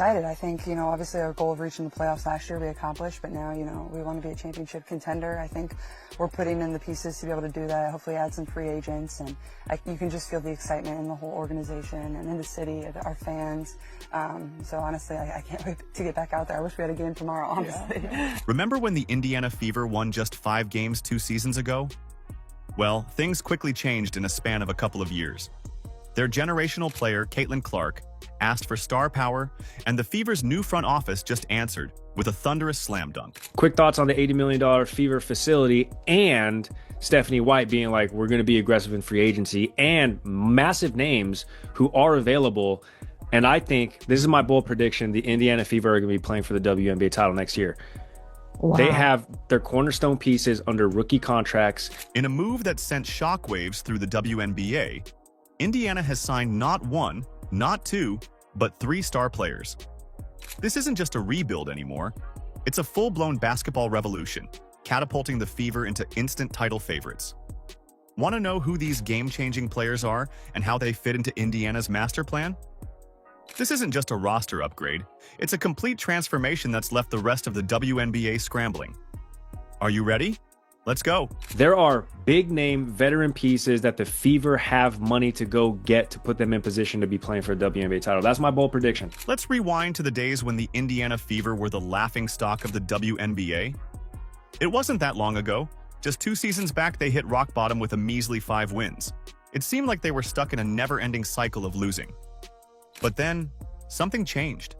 excited. I think, obviously our goal of reaching the playoffs last year we accomplished, but now, we want to be a championship contender. I think we're putting in the pieces to be able to do that, hopefully add some free agents, and you can just feel the excitement in the whole organization and in the city, our fans. So honestly, I can't wait to get back out there. I wish we had a game tomorrow, honestly. Yeah. Remember when the Indiana Fever won just 5 games 2 seasons ago? Well, things quickly changed in a span of a couple of years. Their generational player, Caitlin Clark, asked for star power, and the Fever's new front office just answered with a thunderous slam dunk. Quick thoughts on the $80 million Fever facility and Stephanie White being like, we're going to be aggressive in free agency, and massive names who are available. And I think, this is my bold prediction, the Indiana Fever are going to be playing for the WNBA title next year. Wow. They have their cornerstone pieces under rookie contracts. In a move that sent shockwaves through the WNBA, Indiana has signed not 1, not 2, but 3 star players. This isn't just a rebuild anymore. It's a full-blown basketball revolution, catapulting the Fever into instant title favorites. Want to know who these game-changing players are and how they fit into Indiana's master plan? This isn't just a roster upgrade. It's a complete transformation that's left the rest of the WNBA scrambling. Are you ready? Let's go. There are big-name veteran pieces that the Fever have money to go get to put them in position to be playing for a WNBA title. That's my bold prediction. Let's rewind to the days when the Indiana Fever were the laughingstock of the WNBA. It wasn't that long ago. Just 2 seasons back, they hit rock bottom with a measly 5 wins. It seemed like they were stuck in a never-ending cycle of losing. But then, something changed.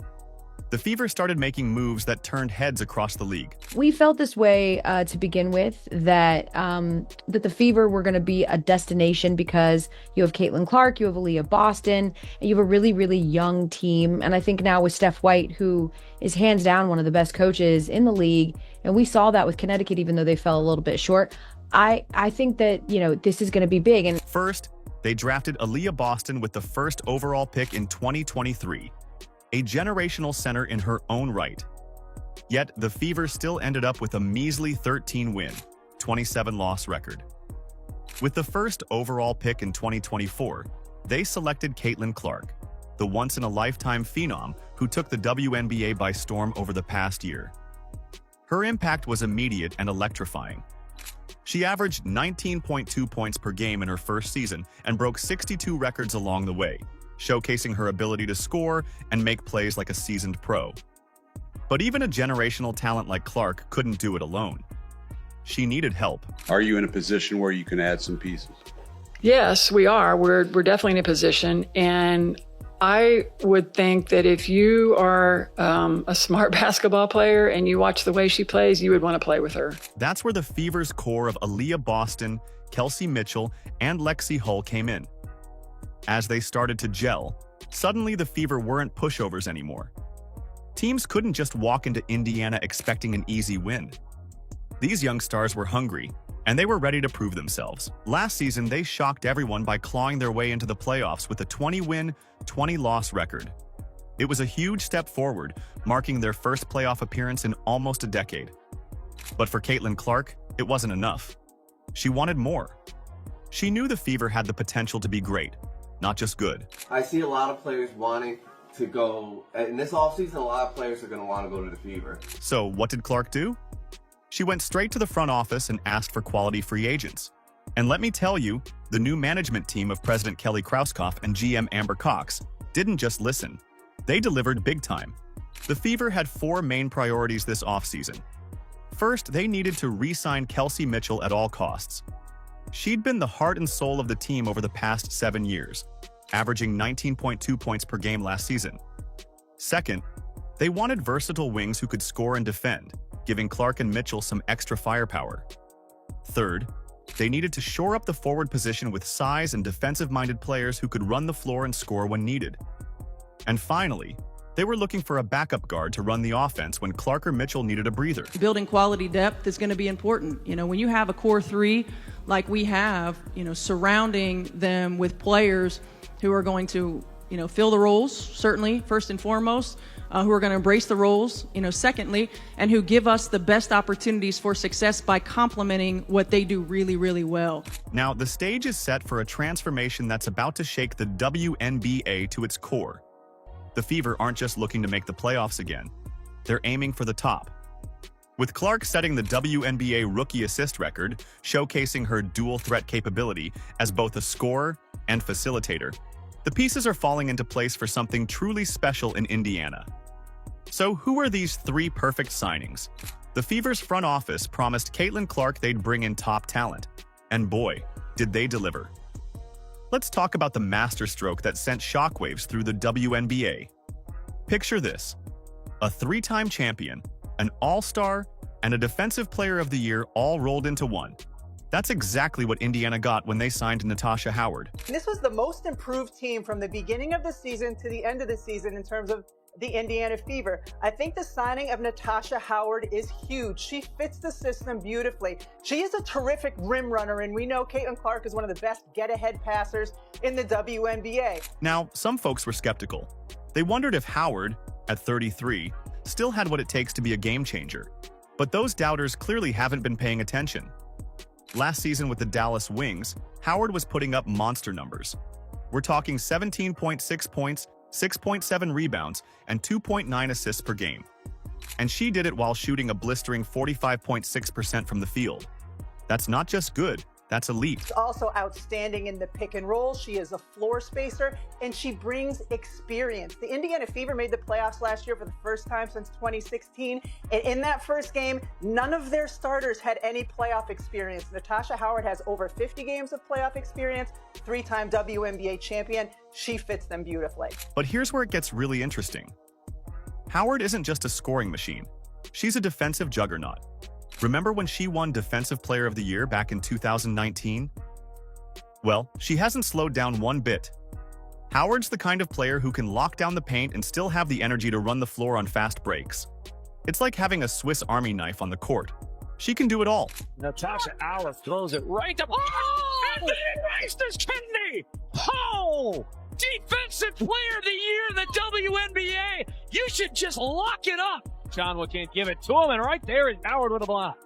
The Fever started making moves that turned heads across the league. We felt this way to begin with, that the Fever were going to be a destination because you have Caitlin Clark, you have Aaliyah Boston, and you have a really, really young team. And I think now with Steph White, who is hands down one of the best coaches in the league, and we saw that with Connecticut, even though they fell a little bit short, I think that, this is going to be big. And first, they drafted Aaliyah Boston with the first overall pick in 2023. A generational center in her own right. Yet, the Fever still ended up with a measly 13-win, 27-loss record. With the first overall pick in 2024, they selected Caitlin Clark, the once-in-a-lifetime phenom who took the WNBA by storm over the past year. Her impact was immediate and electrifying. She averaged 19.2 points per game in her first season and broke 62 records along the way, showcasing her ability to score and make plays like a seasoned pro. But even a generational talent like Clark couldn't do it alone. She needed help. Are you in a position where you can add some pieces? Yes, we are. We're definitely in a position. And I would think that if you are a smart basketball player and you watch the way she plays, you would want to play with her. That's where the Fever's core of Aaliyah Boston, Kelsey Mitchell, and Lexi Hull came in. As they started to gel, suddenly the Fever weren't pushovers anymore. Teams couldn't just walk into Indiana expecting an easy win. These young stars were hungry, and they were ready to prove themselves. Last season, they shocked everyone by clawing their way into the playoffs with a 20-win, 20-loss record. It was a huge step forward, marking their first playoff appearance in almost a decade. But for Caitlin Clark, it wasn't enough. She wanted more. She knew the Fever had the potential to be great, not just good. I see a lot of players wanting to go, in this offseason, a lot of players are going to want to go to the Fever. So what did Clark do? She went straight to the front office and asked for quality free agents. And let me tell you, the new management team of President Kelly Krauskopf and GM Amber Cox didn't just listen. They delivered big time. The Fever had 4 main priorities this offseason. First, they needed to re-sign Kelsey Mitchell at all costs. She'd been the heart and soul of the team over the past 7 years, averaging 19.2 points per game last season. Second, they wanted versatile wings who could score and defend, giving Clark and Mitchell some extra firepower. Third, they needed to shore up the forward position with size and defensive-minded players who could run the floor and score when needed. And finally, they were looking for a backup guard to run the offense when Clark or Mitchell needed a breather. Building quality depth is going to be important. When you have a core 3 like we have, surrounding them with players who are going to, fill the roles, certainly, first and foremost, who are going to embrace the roles, secondly, and who give us the best opportunities for success by complementing what they do really, really well. Now, the stage is set for a transformation that's about to shake the WNBA to its core. the Fever aren't just looking to make the playoffs again. They're aiming for the top. With Clark setting the WNBA rookie assist record, showcasing her dual threat capability as both a scorer and facilitator, the pieces are falling into place for something truly special in Indiana. So who are these three perfect signings? The Fever's front office promised Caitlin Clark they'd bring in top talent. And boy, did they deliver. Let's talk about the masterstroke that sent shockwaves through the WNBA. Picture this: a three-time champion, an all-star, and a Defensive Player of the Year all rolled into one. That's exactly what Indiana got when they signed Natasha Howard. This was the most improved team from the beginning of the season to the end of the season in terms of the Indiana Fever. I think the signing of Natasha Howard is huge. She fits the system beautifully. She is a terrific rim runner, and we know Caitlin Clark is one of the best get-ahead passers in the WNBA. Now, some folks were skeptical. They wondered if Howard, at 33, still had what it takes to be a game changer. But those doubters clearly haven't been paying attention. Last season with the Dallas Wings, Howard was putting up monster numbers. We're talking 17.6 points, 6.7 rebounds, and 2.9 assists per game. And she did it while shooting a blistering 45.6% from the field. That's not just good, that's elite. She's also outstanding in the pick and roll. She is a floor spacer, and she brings experience. The Indiana Fever made the playoffs last year for the first time since 2016, and in that first game, none of their starters had any playoff experience. Natasha Howard has over 50 games of playoff experience, three-time WNBA champion. She fits them beautifully. But here's where it gets really interesting. Howard isn't just a scoring machine. She's a defensive juggernaut. Remember when she won Defensive Player of the Year back in 2019? Well, she hasn't slowed down one bit. Howard's the kind of player who can lock down the paint and still have the energy to run the floor on fast breaks. It's like having a Swiss Army knife on the court. She can do it all. Natasha Howard throws it right to... Oh! Anthony Rice to Kennedy! Oh! Defensive Player of the Year in the WNBA! You should just lock it up! John can't give it to him, and right there is Howard with a block.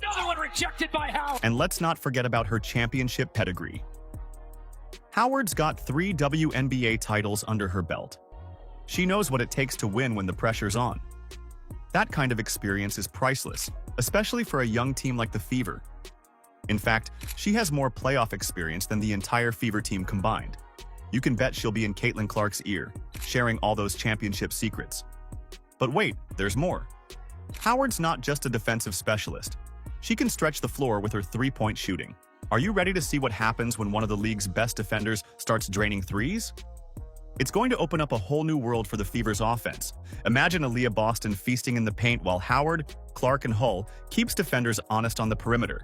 Another one rejected by Howard. And let's not forget about her championship pedigree. Howard's got 3 WNBA titles under her belt. She knows what it takes to win when the pressure's on. That kind of experience is priceless, especially for a young team like the Fever. In fact, she has more playoff experience than the entire Fever team combined. You can bet she'll be in Caitlin Clark's ear, sharing all those championship secrets. But wait, there's more. Howard's not just a defensive specialist. She can stretch the floor with her three-point shooting. Are you ready to see what happens when one of the league's best defenders starts draining threes? It's going to open up a whole new world for the Fever's offense. Imagine Aaliyah Boston feasting in the paint while Howard, Clark, and Hull keeps defenders honest on the perimeter.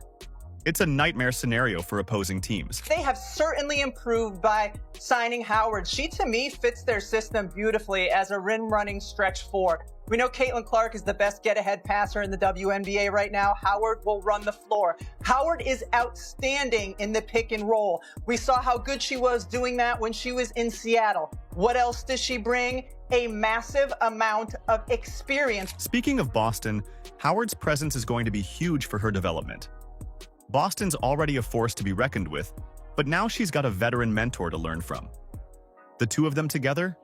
It's a nightmare scenario for opposing teams. They have certainly improved by signing Howard. She, to me, fits their system beautifully as a rim-running stretch four. We know Caitlin Clark is the best get-ahead passer in the WNBA right now. Howard will run the floor. Howard is outstanding in the pick and roll. We saw how good she was doing that when she was in Seattle. What else does she bring? A massive amount of experience. Speaking of Boston, Howard's presence is going to be huge for her development. Boston's already a force to be reckoned with, but now she's got a veteran mentor to learn from. The two of them together?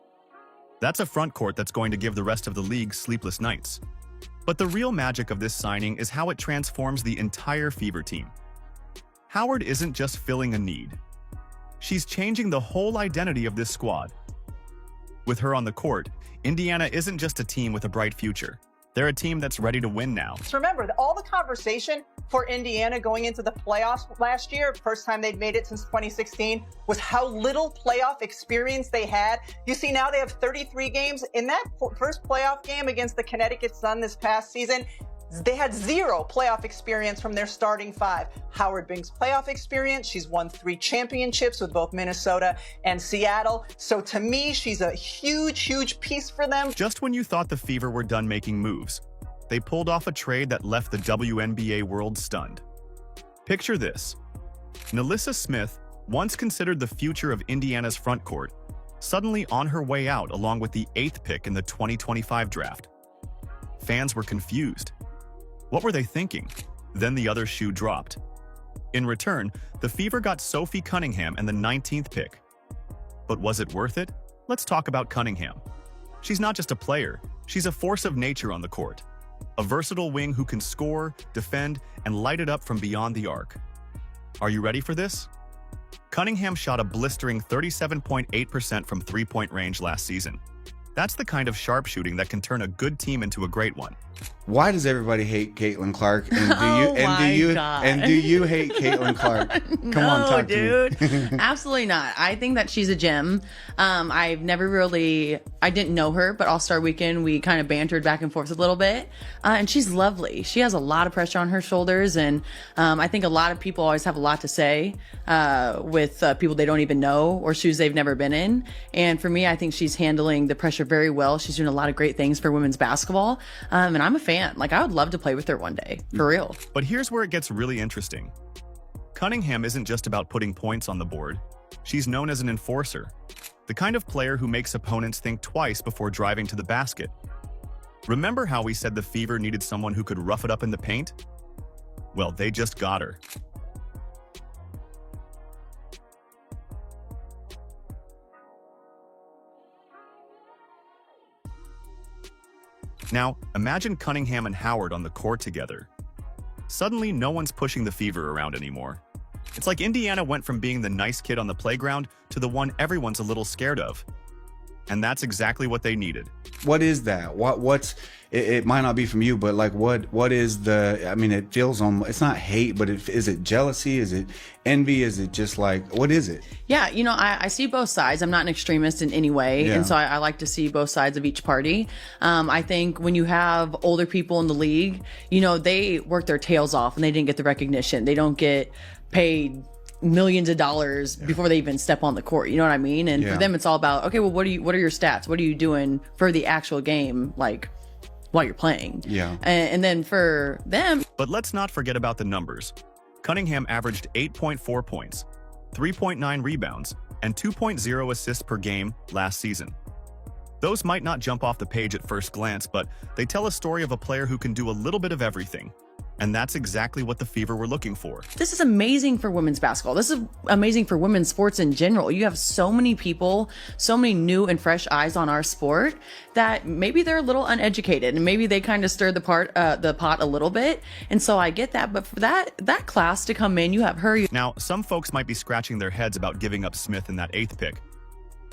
That's a front court that's going to give the rest of the league sleepless nights. But the real magic of this signing is how it transforms the entire Fever team. Howard isn't just filling a need. She's changing the whole identity of this squad. With her on the court, Indiana isn't just a team with a bright future. They're a team that's ready to win now. So remember, all the conversation for Indiana going into the playoffs last year, first time they'd made it since 2016, was how little playoff experience they had. You see, now they have 33 games. In that first playoff game against the Connecticut Sun this past season, they had 0 playoff experience from their starting 5. Howard brings playoff experience. She's won 3 championships with both Minnesota and Seattle. So to me, she's a huge, huge piece for them. Just when you thought the Fever were done making moves, they pulled off a trade that left the WNBA world stunned. Picture this. Nalissa Smith, once considered the future of Indiana's front court, suddenly on her way out along with the 8th pick in the 2025 draft. Fans were confused. What were they thinking? Then the other shoe dropped. In return, the Fever got Sophie Cunningham and the 19th pick. But was it worth it? Let's talk about Cunningham. She's not just a player, she's a force of nature on the court. A versatile wing who can score, defend, and light it up from beyond the arc. Are you ready for this? Cunningham shot a blistering 37.8% from three-point range last season. That's the kind of sharpshooting that can turn a good team into a great one. Why does everybody hate Caitlin Clark? And do God. do you hate Caitlin Clark? Come on, talk dude. to me. Absolutely not. I think that she's a gem. I didn't know her, but All-Star Weekend, we kind of bantered back and forth a little bit. And she's lovely. She has a lot of pressure on her shoulders. And I think a lot of people always have a lot to say with people they don't even know or shoes they've never been in. And for me, I think she's handling the pressure very well. She's doing a lot of great things for women's basketball. And I'm a fan. Like, I would love to play with her one day, for real. But here's where it gets really interesting. Cunningham isn't just about putting points on the board. She's known as an enforcer, the kind of player who makes opponents think twice before driving to the basket. Remember how we said the Fever needed someone who could rough it up in the paint? Well, they just got her. Now, imagine Cunningham and Howard on the court together. Suddenly, no one's pushing the Fever around anymore. It's like Indiana went from being the nice kid on the playground to the one everyone's a little scared of. And that's exactly what they needed. What is that? It might not be from you, but like what is it feels it's not hate, but is it jealousy? Is it envy? Is it just like, what is it? Yeah, I see both sides. I'm not an extremist in any way. Yeah. And so I like to see both sides of each party. I think when you have older people in the league, they work their tails off and they didn't get the recognition. They don't get paid millions of dollars before they even step on the court. You know what I mean? And for them, it's all about, okay, well, what are your stats? What are you doing for the actual game? Like, while you're playing. Yeah. And then for them. But let's not forget about the numbers. Cunningham averaged 8.4 points, 3.9 rebounds, and 2.0 assists per game last season. Those might not jump off the page at first glance, but they tell a story of a player who can do a little bit of everything. And that's exactly what the Fever were looking for. This is amazing for women's basketball. This is amazing for women's sports in general. You have so many people, so many new and fresh eyes on our sport that maybe they're a little uneducated and maybe they kind of stir the pot a little bit. And so I get that. But for that class to come in, you have her. Now, some folks might be scratching their heads about giving up Smith in that 8th pick.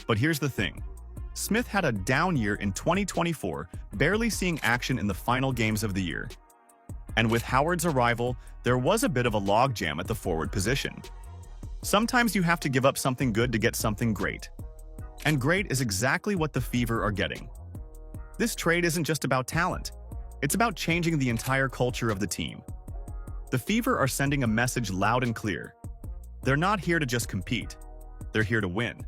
But here's the thing. Smith had a down year in 2024, barely seeing action in the final games of the year. And with Howard's arrival, there was a bit of a logjam at the forward position. Sometimes you have to give up something good to get something great. And great is exactly what the Fever are getting. This trade isn't just about talent. It's about changing the entire culture of the team. The Fever are sending a message loud and clear. They're not here to just compete. They're here to win.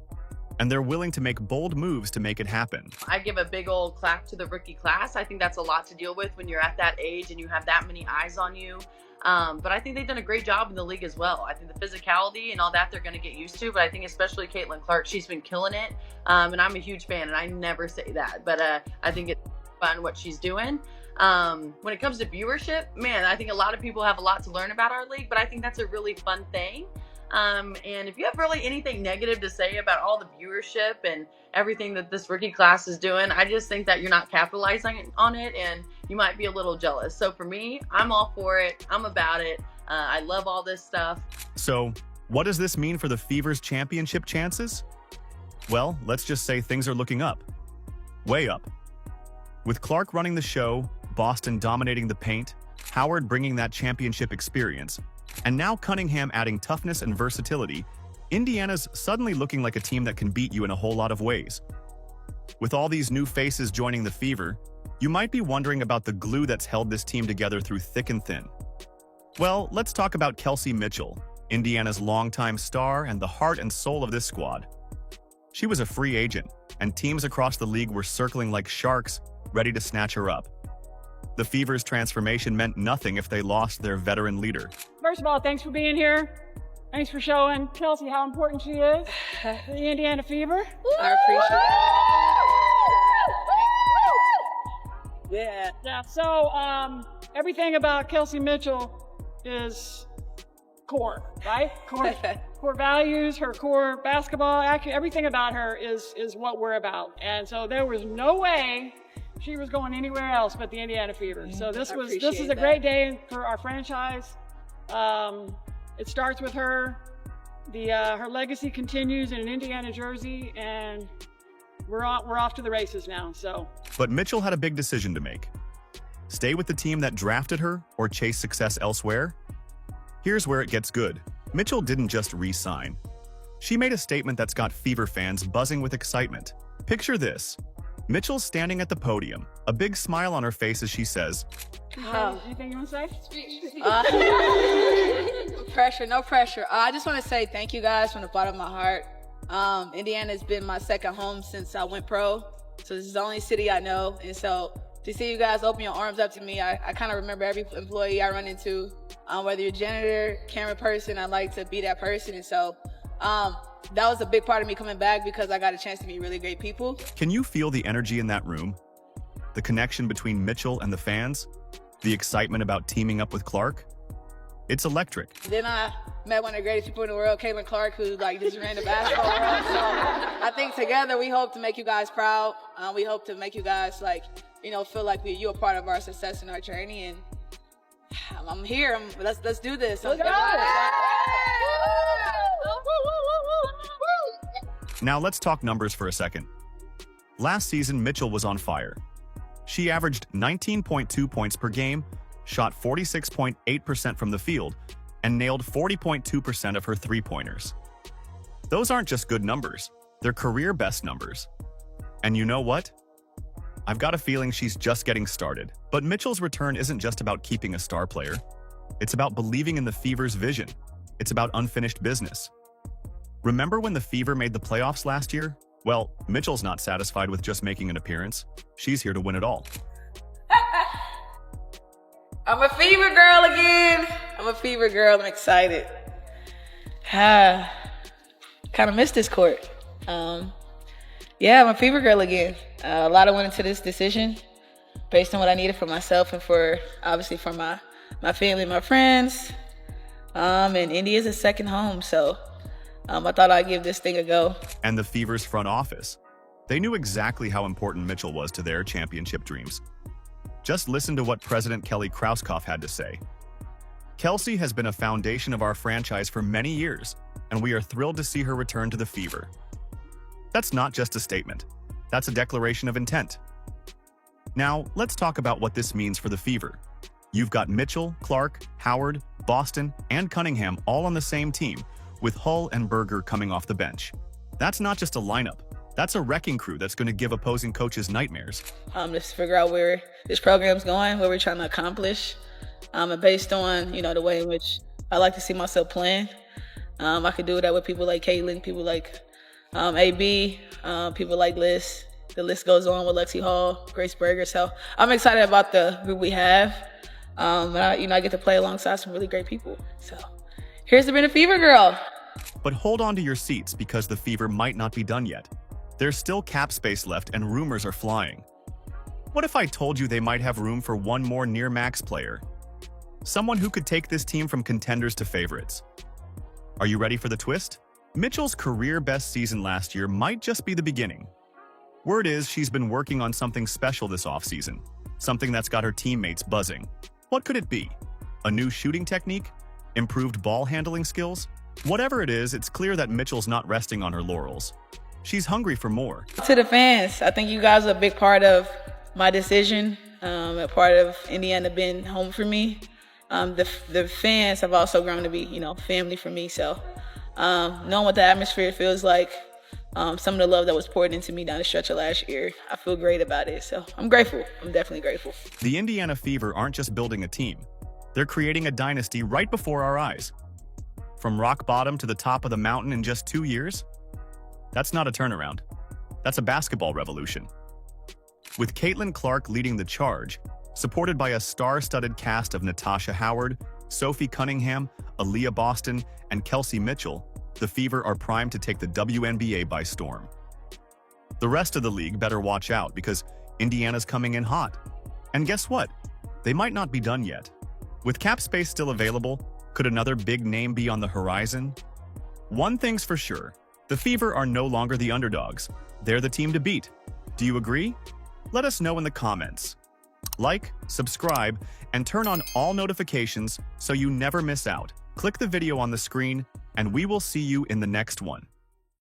And they're willing to make bold moves to make it happen. I give a big old clap to the rookie class. I think that's a lot to deal with when you're at that age and you have that many eyes on you. But I think they've done a great job in the league as well. I think the physicality and all that they're going to get used to. But I think especially Caitlin Clark, she's been killing it. And I'm a huge fan, and I never say that. But I think it's fun what she's doing. When it comes to viewership, man, I think a lot of people have a lot to learn about our league. But I think that's a really fun thing. And if you have really anything negative to say about all the viewership and everything that this rookie class is doing, I just think that you're not capitalizing on it and you might be a little jealous. So for me, I'm all for it. I'm about it. I love all this stuff. So what does this mean for the Fever's championship chances? Well, let's just say things are looking up. Way up. With Clark running the show, Boston dominating the paint, Howard bringing that championship experience, and now Cunningham adding toughness and versatility, Indiana's suddenly looking like a team that can beat you in a whole lot of ways. With all these new faces joining the Fever, you might be wondering about the glue that's held this team together through thick and thin. Well, let's talk about Kelsey Mitchell, Indiana's longtime star and the heart and soul of this squad. She was a free agent, and teams across the league were circling like sharks, ready to snatch her up. The Fever's transformation meant nothing if they lost their veteran leader. First of all, thanks for being here. Thanks for showing Kelsey how important she is to the Indiana Fever. I appreciate it. Yeah. So everything about Kelsey Mitchell is core, right? Core values, her core basketball, everything about her is what we're about. And so there was no way she was going anywhere else but the Indiana Fever. So this is a great day for our franchise. It starts with her. Her legacy continues in an Indiana jersey, and we're off to the races now. So. But Mitchell had a big decision to make. Stay with the team that drafted her or chase success elsewhere? Here's where it gets good. Mitchell didn't just re-sign. She made a statement that's got Fever fans buzzing with excitement. Picture this. Mitchell's standing at the podium, a big smile on her face as she says, Anything you want to say? No pressure. I just want to say thank you guys from the bottom of my heart. Indiana has been my second home since I went pro. So this is the only city I know. And so to see you guys open your arms up to me, I kind of remember every employee I run into. Whether you're a janitor, camera person, I like to be that person. And so that was a big part of me coming back because I got a chance to meet really great people. Can you feel the energy in that room? The connection between Mitchell and the fans? The excitement about teaming up with Clark? It's electric. Then I met one of the greatest people in the world, Caitlin Clark, who just ran the basketball world. So I think together we hope to make you guys proud. We hope to make you guys feel like you're a part of our success and our journey. And I'm here. Let's do this. Now let's talk numbers for a second. Last season, Mitchell was on fire. She averaged 19.2 points per game, shot 46.8% from the field, and nailed 40.2% of her three-pointers. Those aren't just good numbers, they're career best numbers. And you know what? I've got a feeling she's just getting started. But Mitchell's return isn't just about keeping a star player. It's about believing in the Fever's vision. It's about unfinished business. Remember when the Fever made the playoffs last year? Well, Mitchell's not satisfied with just making an appearance. She's here to win it all. I'm a Fever girl again. I'm excited. Kind of missed this court. Yeah, I'm a Fever girl again. A lot of went into this decision based on what I needed for myself and obviously for my family, my friends. And India's a second home, so I thought I'd give this thing a go. And the Fever's front office. They knew exactly how important Mitchell was to their championship dreams. Just listen to what President Kelly Krauskopf had to say. Kelsey has been a foundation of our franchise for many years, and we are thrilled to see her return to the Fever. That's not just a statement. That's a declaration of intent. Now, let's talk about what this means for the Fever. You've got Mitchell, Clark, Howard, Boston, and Cunningham all on the same team, with Hull and Berger coming off the bench. That's not just a lineup. That's a wrecking crew that's going to give opposing coaches nightmares. Just figure out where this program's going, what we're trying to accomplish. And based on, the way in which I like to see myself playing. I could do that with people like Caitlin, people like AB, people like Liz. The list goes on with Lexi Hall, Grace Berger. So I'm excited about the group we have. And I get to play alongside some really great people. So here's to being a Fever girl. But hold on to your seats because the Fever might not be done yet. There's still cap space left and rumors are flying. What if I told you they might have room for one more near-max player? Someone who could take this team from contenders to favorites. Are you ready for the twist? Mitchell's career-best season last year might just be the beginning. Word is she's been working on something special this offseason, something that's got her teammates buzzing. What could it be? A new shooting technique? Improved ball handling skills? Whatever it is, it's clear that Mitchell's not resting on her laurels. She's hungry for more. To the fans, I think you guys are a big part of my decision, a part of Indiana being home for me. The fans have also grown to be, family for me. So knowing what the atmosphere feels like, some of the love that was poured into me down the stretch of last year, I feel great about it. So I'm grateful. I'm definitely grateful. The Indiana Fever aren't just building a team. They're creating a dynasty right before our eyes. From rock bottom to the top of the mountain in just 2 years? That's not a turnaround. That's a basketball revolution. With Caitlin Clark leading the charge, supported by a star-studded cast of Natasha Howard, Sophie Cunningham, Aaliyah Boston, and Kelsey Mitchell, the Fever are primed to take the WNBA by storm. The rest of the league better watch out because Indiana's coming in hot. And guess what? They might not be done yet. With cap space still available, Could another big name be on the horizon? One thing's for sure, the Fever are no longer the underdogs. They're the team to beat. Do you agree? Let us know in the comments. Like, subscribe, and turn on all notifications so you never miss out. Click the video on the screen, and we will see you in the next one.